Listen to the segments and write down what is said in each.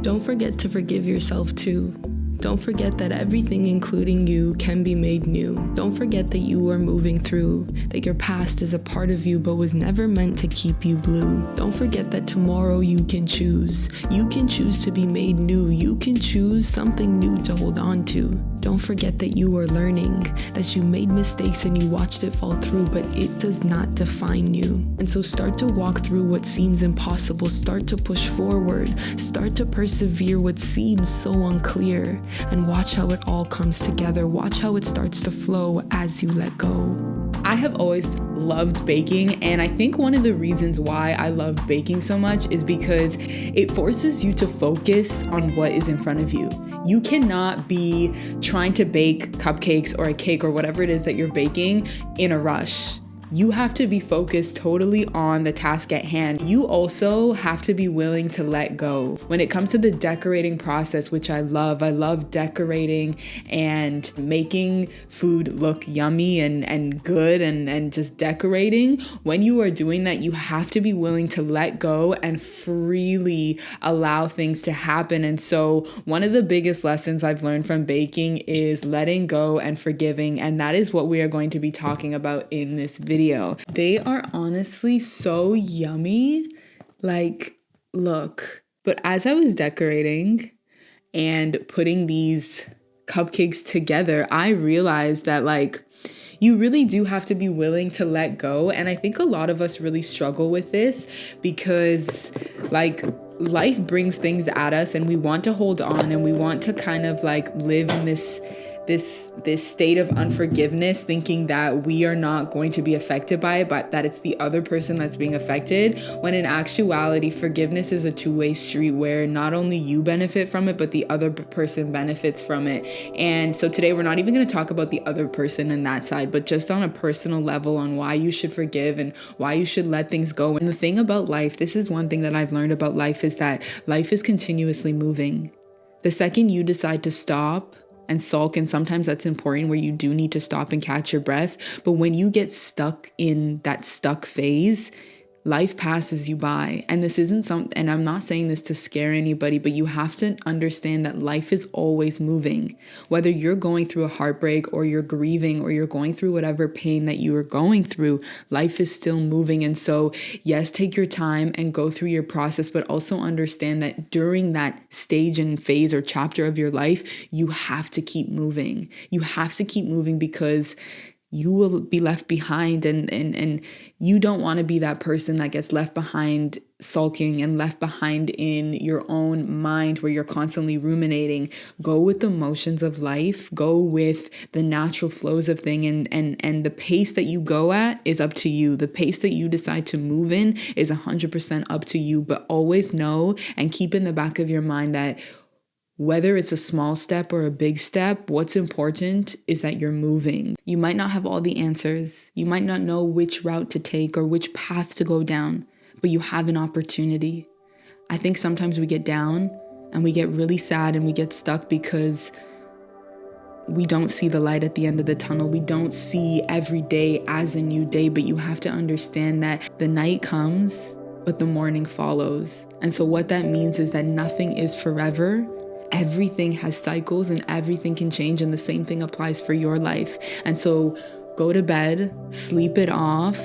Don't forget to forgive yourself too. Don't forget that everything, including you, can be made new. Don't forget that you are moving through, that your past is a part of you but was never meant to keep you blue. Don't forget that tomorrow you can choose. You can choose to be made new. You can choose something new to hold on to. Don't forget that you are learning, that you made mistakes and you watched it fall through, but it does not define you. And so start to walk through what seems impossible. Start to push forward. Start to persevere what seems so unclear. And watch how it all comes together. Watch how it starts to flow as you let go. I have always loved baking, and I think one of the reasons why I love baking so much is because it forces you to focus on what is in front of you. You cannot be trying to bake cupcakes or a cake or whatever it is that you're baking in a rush. You have to be focused totally on the task at hand. You also have to be willing to let go. When it comes to the decorating process, which I love decorating and making food look yummy and good and just decorating. When you are doing that, you have to be willing to let go and freely allow things to happen. And so one of the biggest lessons I've learned from baking is letting go and forgiving. And that is what we are going to be talking about in this video. They are honestly so yummy. Like, look. But as I was decorating and putting these cupcakes together, I realized that you really do have to be willing to let go. And I think a lot of us really struggle with this because life brings things at us and we want to hold on and we want to kind of live in this state of unforgiveness, thinking that we are not going to be affected by it, but that it's the other person that's being affected, when in actuality, forgiveness is a two-way street where not only you benefit from it, but the other person benefits from it. And so today we're not even going to talk about the other person in that side, but just on a personal level on why you should forgive and why you should let things go. And the thing about life, this is one thing that I've learned about life, is that life is continuously moving. The second you decide to stop and sulk, and sometimes that's important where you do need to stop and catch your breath. But when you get stuck in that stuck phase, life passes you by. And this isn't and I'm not saying this to scare anybody, but you have to understand that life is always moving. Whether you're going through a heartbreak or you're grieving or you're going through whatever pain that you are going through, life is still moving. And so, yes, take your time and go through your process, but also understand that during that stage and phase or chapter of your life, you have to keep moving. You have to keep moving because you will be left behind, and you don't want to be that person that gets left behind sulking and left behind in your own mind where you're constantly ruminating. Go with the motions of life, go with the natural flows of things, and the pace that you go at is up to you. The pace that you decide to move in is 100% up to you, but always know and keep in the back of your mind that whether it's a small step or a big step, what's important is that you're moving. You might not have all the answers. You might not know which route to take or which path to go down, but you have an opportunity. I think sometimes we get down and we get really sad and we get stuck because we don't see the light at the end of the tunnel. We don't see every day as a new day, but you have to understand that the night comes, but the morning follows. And so what that means is that nothing is forever. Everything has cycles and everything can change, and the same thing applies for your life. And so go to bed, sleep it off.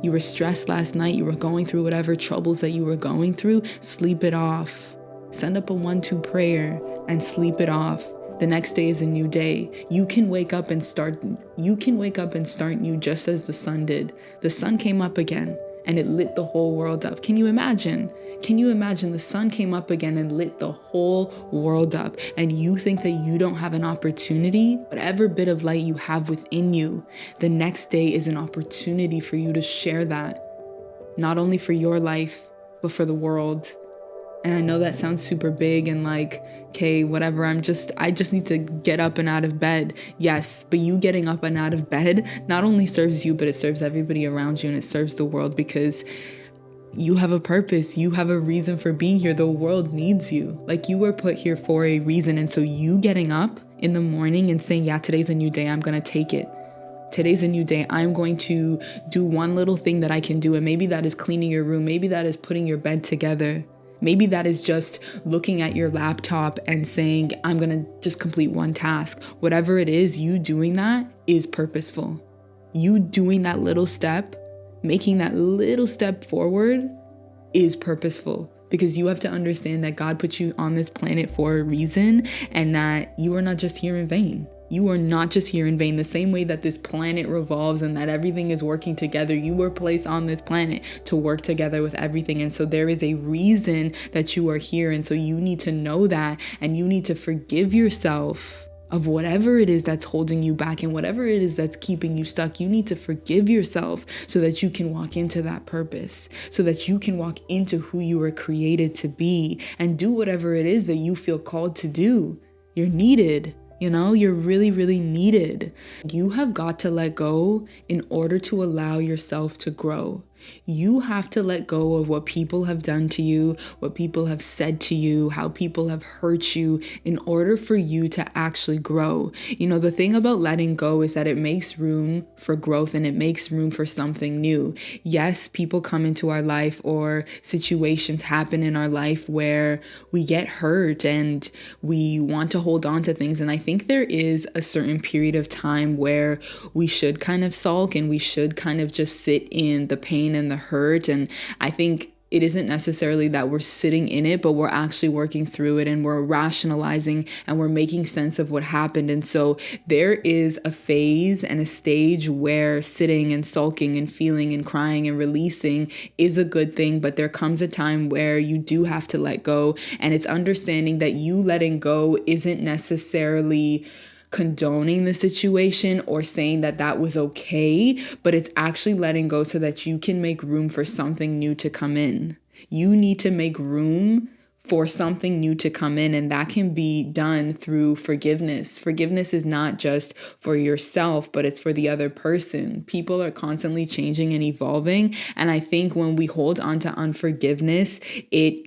You were stressed last night, you were going through whatever troubles that you were going through, sleep it off. Send up a 1-2 prayer and sleep it off. The next day is a new day. You can wake up and start new just as the sun did. The sun came up again and it lit the whole world up. Can you imagine? The sun came up again and lit the whole world up, and you think that you don't have an opportunity? Whatever bit of light you have within you, the next day is an opportunity for you to share that, not only for your life, but for the world. And I know that sounds super big and okay, whatever, I just need to get up and out of bed. Yes, but you getting up and out of bed not only serves you, but it serves everybody around you and it serves the world, because you have a purpose. You have a reason for being here. The world needs you. You were put here for a reason. And so you getting up in the morning and saying, yeah, today's a new day. I'm going to take it. Today's a new day. I'm going to do one little thing that I can do. And maybe that is cleaning your room. Maybe that is putting your bed together. Maybe that is just looking at your laptop and saying, I'm going to just complete one task. Whatever it is, you doing that is purposeful. You doing that little step, making that little step forward is purposeful, because you have to understand that God put you on this planet for a reason, and that you are not just here in vain. You are not just here in vain. The same way that this planet revolves and that everything is working together, you were placed on this planet to work together with everything. And so there is a reason that you are here. And so you need to know that, and you need to forgive yourself of whatever it is that's holding you back and whatever it is that's keeping you stuck. You need to forgive yourself so that you can walk into that purpose, so that you can walk into who you were created to be and do whatever it is that you feel called to do. You're needed. You're really, really needed. You have got to let go in order to allow yourself to grow. You have to let go of what people have done to you, what people have said to you, how people have hurt you, in order for you to actually grow. The thing about letting go is that it makes room for growth and it makes room for something new. Yes, people come into our life, or situations happen in our life where we get hurt and we want to hold on to things. And I think there is a certain period of time where we should kind of sulk and we should kind of just sit in the pain and the hurt. And I think it isn't necessarily that we're sitting in it, but we're actually working through it and we're rationalizing and we're making sense of what happened. And so there is a phase and a stage where sitting and sulking and feeling and crying and releasing is a good thing. But there comes a time where you do have to let go. And it's understanding that you letting go isn't necessarily condoning the situation or saying that that was okay, but it's actually letting go so that you can make room for something new to come in. You need to make room for something new to come in, and that can be done through forgiveness. Forgiveness is not just for yourself, but it's for the other person. People are constantly changing and evolving, and I think when we hold on to unforgiveness, it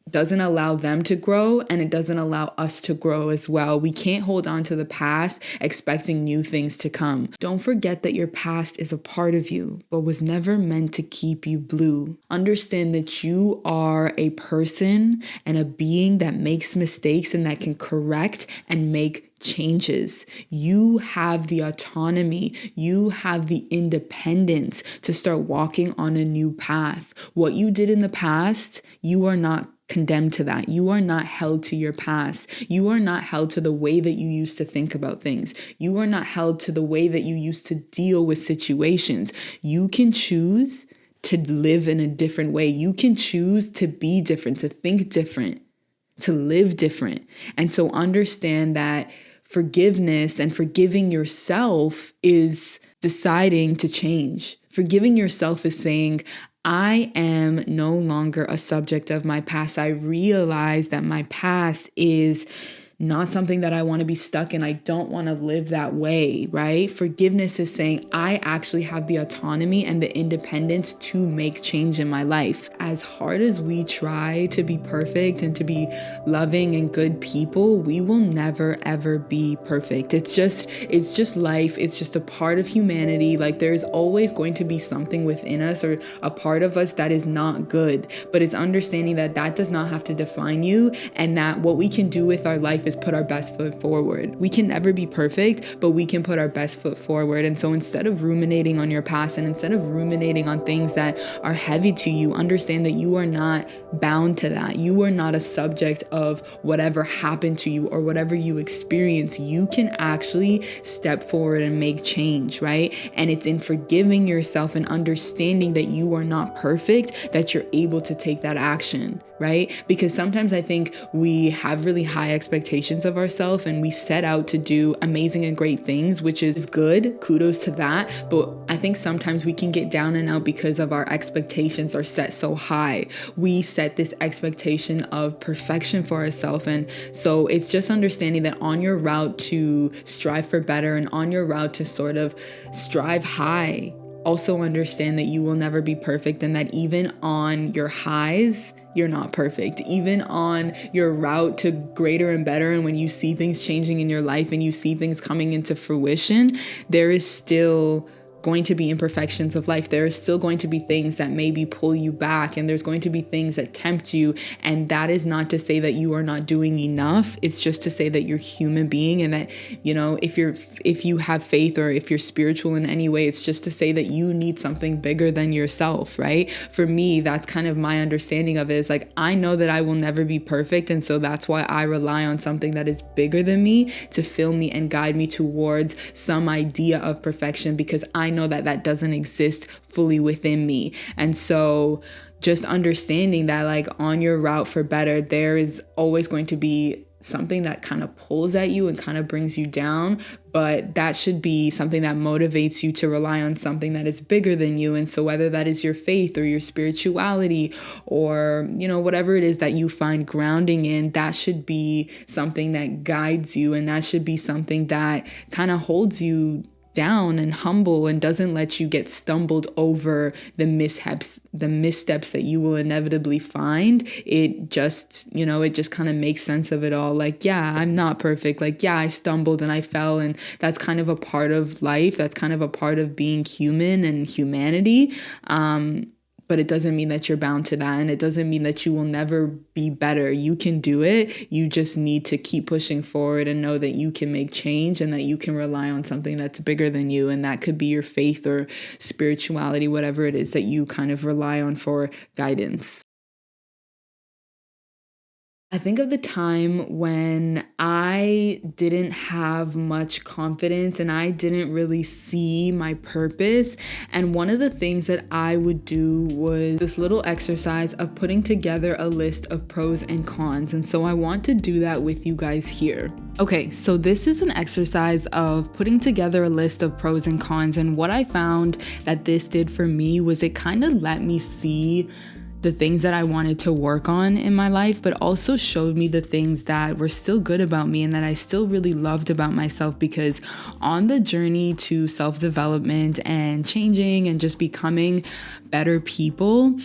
doesn't allow them to grow, and it doesn't allow us to grow as well. We can't hold on to the past expecting new things to come. Don't forget that your past is a part of you, but was never meant to keep you blue. Understand that you are a person and a being that makes mistakes and that can correct and make changes. You have the autonomy, you have the independence to start walking on a new path. What you did in the past, you are not condemned to that. You are not held to your past. You are not held to the way that you used to think about things. You are not held to the way that you used to deal with situations. You can choose to live in a different way. You can choose to be different, to think different, to live different. And so understand that forgiveness and forgiving yourself is deciding to change. Forgiving yourself is saying, I am no longer a subject of my past. I realize that my past is not something that I want to be stuck in. I don't want to live that way, right? Forgiveness is saying I actually have the autonomy and the independence to make change in my life. As hard as we try to be perfect and to be loving and good people, we will never ever be perfect. It's just life. It's just a part of humanity. Like there's always going to be something within us or a part of us that is not good, but it's understanding that that does not have to define you, and that what we can do with our life is put our best foot forward. We can never be perfect, but we can put our best foot forward. And so instead of ruminating on your past and instead of ruminating on things that are heavy to you, understand that you are not bound to that. You are not a subject of whatever happened to you or whatever you experience. You can actually step forward and make change, right? And it's in forgiving yourself and understanding that you are not perfect that you're able to take that action, right? Because sometimes I think we have really high expectations of ourselves and we set out to do amazing and great things, which is good. Kudos to that. But I think sometimes we can get down and out because of our expectations are set so high. We set this expectation of perfection for ourselves. And so it's just understanding that on your route to strive for better and on your route to sort of strive high, also understand that you will never be perfect, and that even on your highs, you're not perfect. Even on your route to greater and better, and when you see things changing in your life and you see things coming into fruition, there is still going to be imperfections of life. There are still going to be things that maybe pull you back, and there's going to be things that tempt you. And that is not to say that you are not doing enough. It's just to say that you're a human being, and that, you know, if you have faith, or if you're spiritual in any way, it's just to say that you need something bigger than yourself, right? For me, that's kind of my understanding of it. Is like, I know that I will never be perfect. And so that's why I rely on something that is bigger than me to fill me and guide me towards some idea of perfection, because I know that that doesn't exist fully within me. And so just understanding that, like, on your route for better, there is always going to be something that kind of pulls at you and kind of brings you down, but that should be something that motivates you to rely on something that is bigger than you. And so whether that is your faith or your spirituality, or, you know, whatever it is that you find grounding in, that should be something that guides you, and that should be something that kind of holds you down and humble, and doesn't let you get stumbled over the missteps that you will inevitably find. It just, you know, it just kind of makes sense of it all. Like, yeah, I'm not perfect. Like, yeah, I stumbled and I fell, and that's kind of a part of life. That's kind of a part of being human and humanity. But it doesn't mean that you're bound to that. And it doesn't mean that you will never be better. You can do it. You just need to keep pushing forward and know that you can make change, and that you can rely on something that's bigger than you. And that could be your faith or spirituality, whatever it is that you kind of rely on for guidance. I think of the time when I didn't have much confidence and I didn't really see my purpose. And one of the things that I would do was this little exercise of putting together a list of pros and cons. And so I want to do that with you guys here. Okay, so this is an exercise of putting together a list of pros and cons. And what I found that this did for me was it kind of let me see the things that I wanted to work on in my life, but also showed me the things that were still good about me and that I still really loved about myself. Because on the journey to self-development and changing and just becoming better people,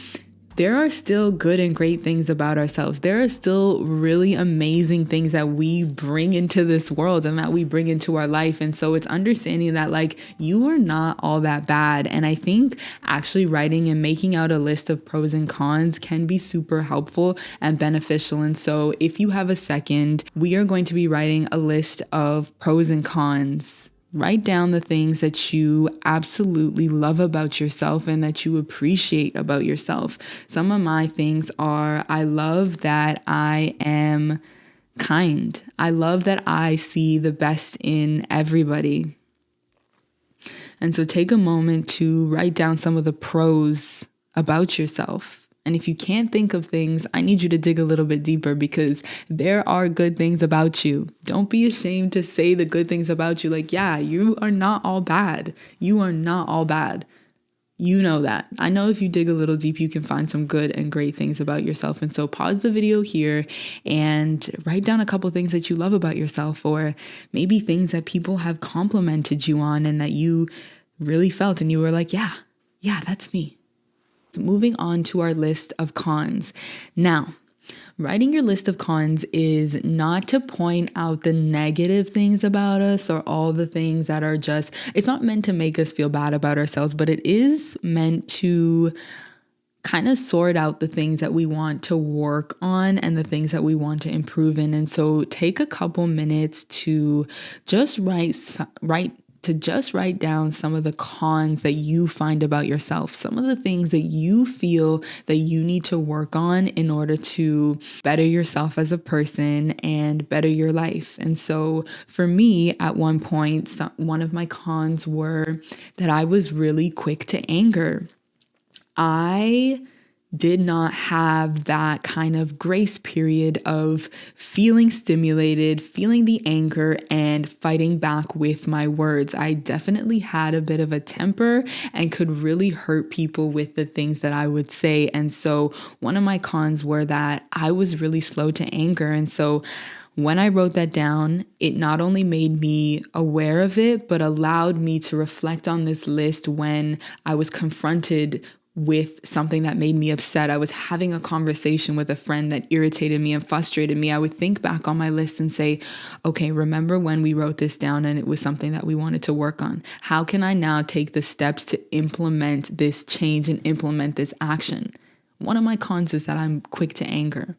there are still good and great things about ourselves. There are still really amazing things that we bring into this world and that we bring into our life. And so it's understanding that, like, you are not all that bad. And I think actually writing and making out a list of pros and cons can be super helpful and beneficial. And so if you have a second, we are going to be writing a list of pros and cons. Write down the things that you absolutely love about yourself and that you appreciate about yourself. Some of my things are, I love that I am kind. I love that I see the best in everybody. And so take a moment to write down some of the pros about yourself. And if you can't think of things, I need you to dig a little bit deeper, because there are good things about you. Don't be ashamed to say the good things about you. Like, yeah, you are not all bad. You are not all bad. You know that. I know if you dig a little deep, you can find some good and great things about yourself. And so pause the video here and write down a couple things that you love about yourself, or maybe things that people have complimented you on and that you really felt and you were like, yeah, that's me. Moving on to our list of cons. Now, writing your list of cons is not to point out the negative things about us or all the things that are just, it's not meant to make us feel bad about ourselves, but it is meant to kind of sort out the things that we want to work on and the things that we want to improve in. And so take a couple minutes to just write down some of the cons that you find about yourself, some of the things that you feel that you need to work on in order to better yourself as a person and better your life. And so for me, at one point, one of my cons were that I was really quick to anger. I did not have that kind of grace period of feeling stimulated, feeling the anger, and fighting back with my words. I definitely had a bit of a temper and could really hurt people with the things that I would say. And so one of my cons were that I was really slow to anger. And so when I wrote that down, it not only made me aware of it, but allowed me to reflect on this list when I was confronted with something that made me upset, I was having a conversation with a friend that irritated me and frustrated me, I would think back on my list and say, okay, remember when we wrote this down and it was something that we wanted to work on? How can I now take the steps to implement this change and implement this action? One of my cons is that I'm quick to anger.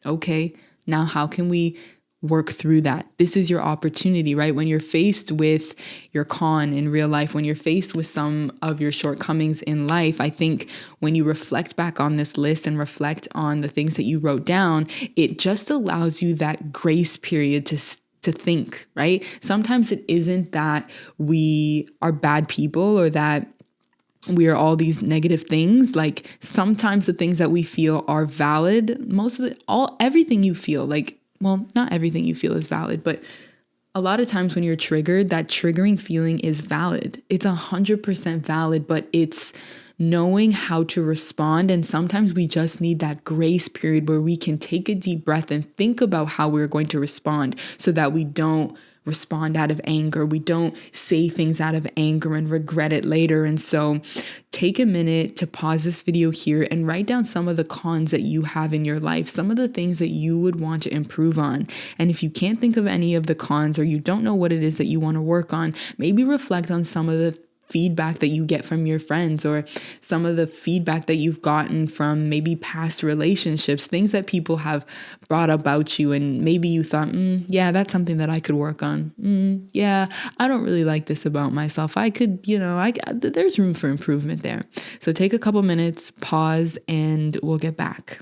Okay, now how can we work through that? This is your opportunity, right? When you're faced with your con in real life, when you're faced with some of your shortcomings in life, I think when you reflect back on this list and reflect on the things that you wrote down, it just allows you that grace period to think, right? Sometimes it isn't that we are bad people or that we are all these negative things. Like sometimes the things that we feel are valid. Everything you feel, well, not everything you feel is valid, but a lot of times when you're triggered, that triggering feeling is valid. It's 100% valid, but it's knowing how to respond. And sometimes we just need that grace period where we can take a deep breath and think about how we're going to respond so that we don't respond out of anger. We don't say things out of anger and regret it later. And so take a minute to pause this video here and write down some of the cons that you have in your life, some of the things that you would want to improve on. And if you can't think of any of the cons or you don't know what it is that you want to work on, maybe reflect on some of the feedback that you get from your friends or some of the feedback that you've gotten from maybe past relationships, things that people have brought about you. And maybe you thought, yeah, that's something that I could work on. Yeah, I don't really like this about myself. I could, there's room for improvement there. So take a couple minutes, pause, and we'll get back.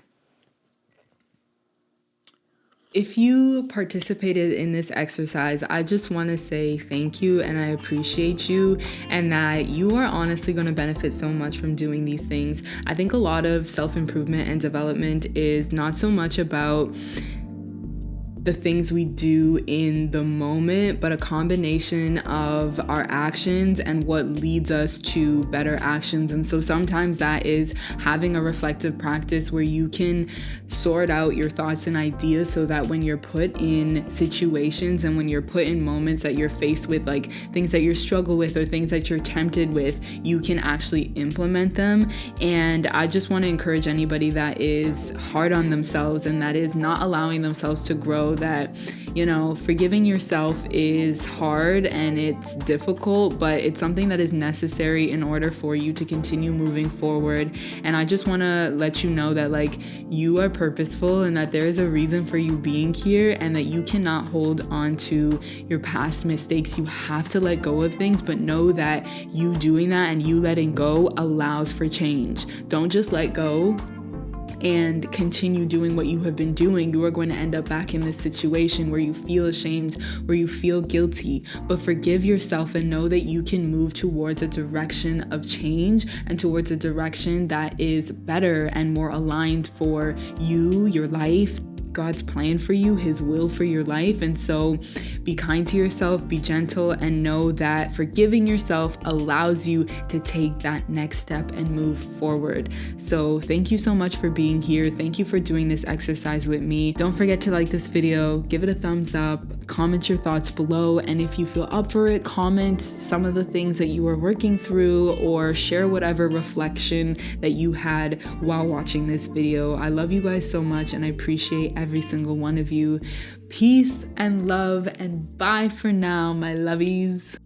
If you participated in this exercise, I just want to say thank you and I appreciate you and that you are honestly going to benefit so much from doing these things. I think a lot of self-improvement and development is not so much about the things we do in the moment, but a combination of our actions and what leads us to better actions. And so sometimes that is having a reflective practice where you can sort out your thoughts and ideas so that when you're put in situations and when you're put in moments that you're faced with, like things that you struggle with or things that you're tempted with, you can actually implement them. And I just want to encourage anybody that is hard on themselves and that is not allowing themselves to grow, that, forgiving yourself is hard and it's difficult, but it's something that is necessary in order for you to continue moving forward. And I just want to let you know that you are purposeful and that there is a reason for you being here and that you cannot hold on to your past mistakes. You have to let go of things, but know that you doing that and you letting go allows for change. Don't just let go and continue doing what you have been doing. You are going to end up back in this situation where you feel ashamed, where you feel guilty, but forgive yourself and know that you can move towards a direction of change and towards a direction that is better and more aligned for you, your life, God's plan for you, His will for your life. And so be kind to yourself, be gentle, and know that forgiving yourself allows you to take that next step and move forward. So thank you so much for being here. Thank you for doing this exercise with me. Don't forget to like this video, give it a thumbs up, comment your thoughts below. And if you feel up for it, comment some of the things that you are working through or share whatever reflection that you had while watching this video. I love you guys so much and I appreciate every single one of you. Peace and love and bye for now, my lovies.